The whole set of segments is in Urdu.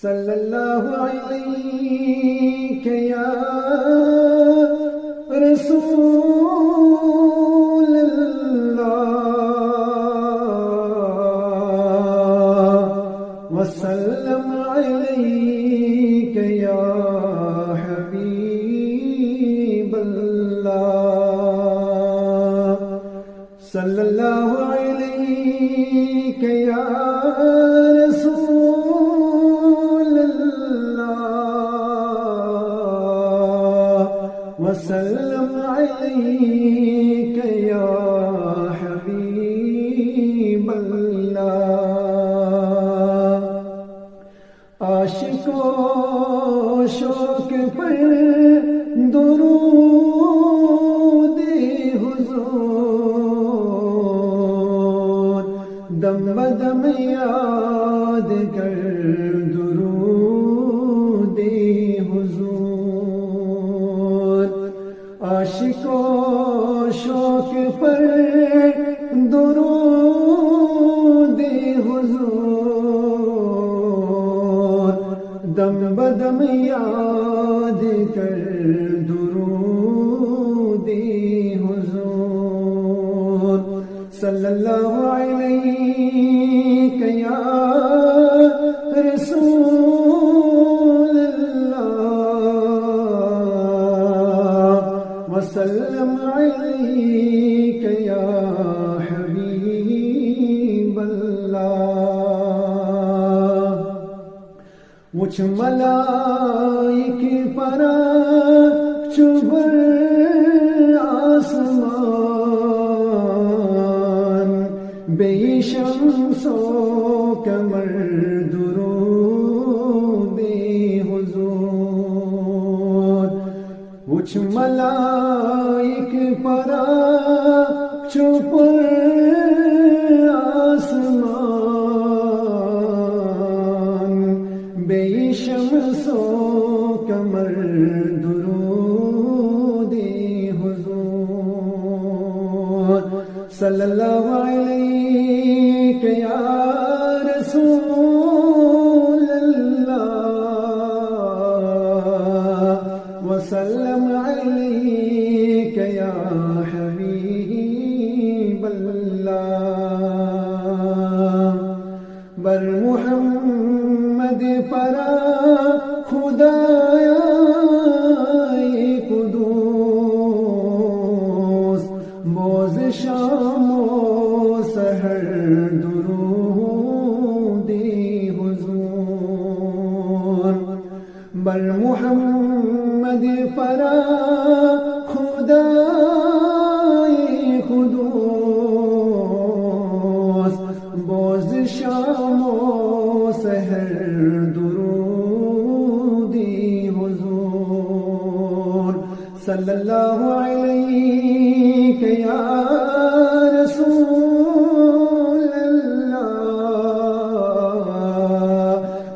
صلی اللہ علیہ یا رسول اللہ وسلم علیک یا حبیب اللہ صلی اللہ علیہ یا رسول اللہ وسلم علیک یا حبیب اللہ عاشق و شوق پر درود حضور دم بدم یاد کر درود حضور عاشق و شوق پر درود حضور دم بدم یاد کر درود حضور صلی اللہ علیہ یا رسول اللہ وسلم علیک یا حبیب اللہ مجھ ملائک پر چبر آسمان بے شمس و قمر درود حضور مجھ ملائک پر چبر آسمان بے شمس و قمر درود حضور صلی اللہ علیہ یا رسول اللہ وسلم علیک یا حبیب اللہ بر محمد پر خدایا قدوس بوز شام و سحر درود حضور بر محمد پر خدایا قدوس بوز شام و سحر درود حضور صلی اللہ علیہ یا رسول اللہ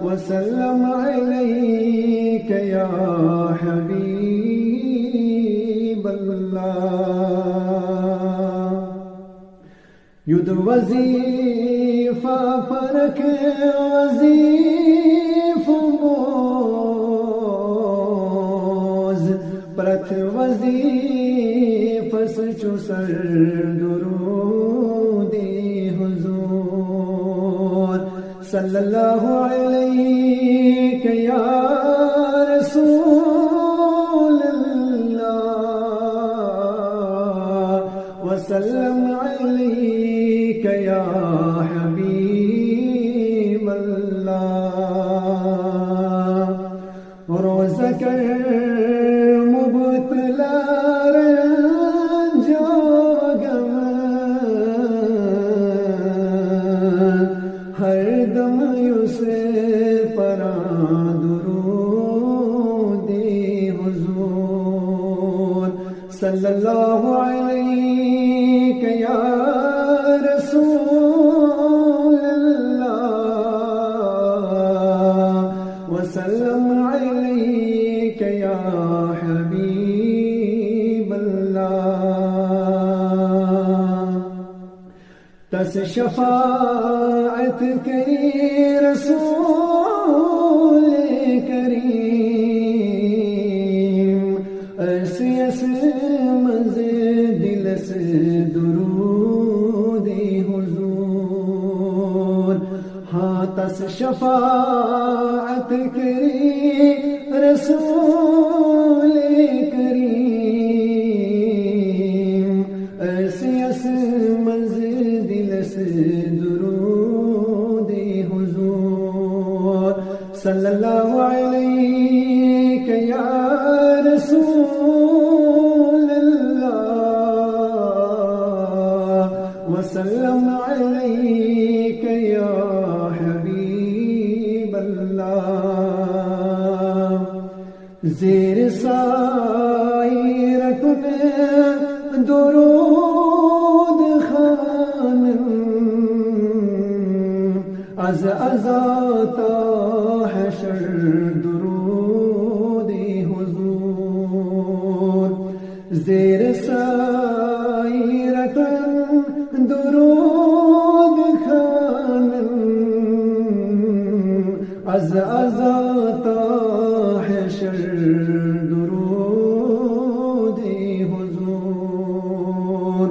وسلم علیک یا حبیب اللہ ید وظیفہ پرک وظیف موز پرت وظیف سچو سر درود حضور صلی اللہ علیہ یا رسول اللہ وسلم علیک یا حبیب اللہ روز کر مبتلا رنج و غم ہر دم اسے پران درود حضور صلی اللہ علیہ یا رسول اللہ وسلم علیک یا حبیب اللہ تس شفاعت کری رسول شفاعت کری رسول کریم، ایسی اسمز دلس درود حضور صلی اللہ علیہ یا رسول اللہ، وسلم علیک یا حبیب اللہ۔ زیر سایہ رکن درود خوانم، از ازا تا حشر درود حضور، زیر سایہ رکن درود خوانم، از ازا تا حشر درود حضور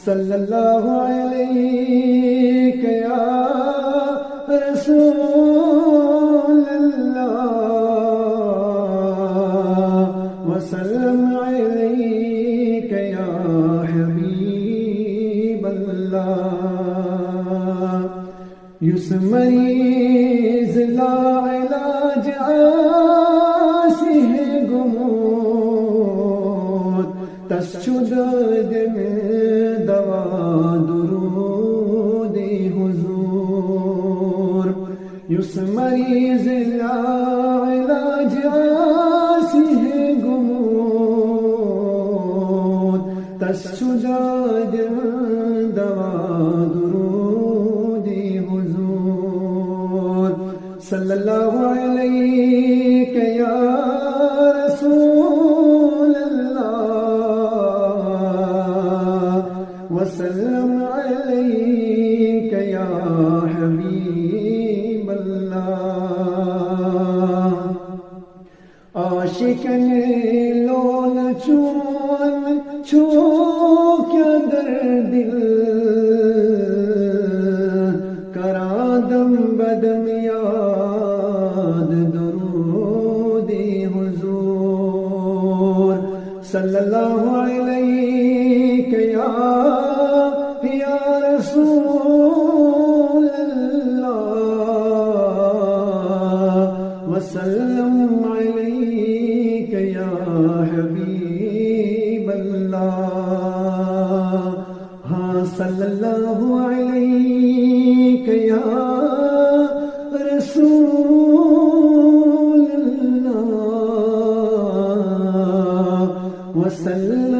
صلی اللہ علیہ یا رسول اللہ، وسلم علیک یا حبیب اللہ۔ یس مریض لا علاج آسی ہے گموت، تس شد دم دوا درود حضور، یس مریض لا علاج آسی ہے گموت، تس شد دم دوا درود حضور صلی اللہ علیہ یا رسول اللہ، وسلم علیک یا حبیب اللہ۔ عاشقن لون چون چھو کیا در دل، کرادم بدم یاد درود حضور صلی اللہ علیہ یا رسول اللہ، وسلم علیک یا حبیب اللہ۔ ہاں صلی اللہ علیہ یا رسول اللہ، وسلم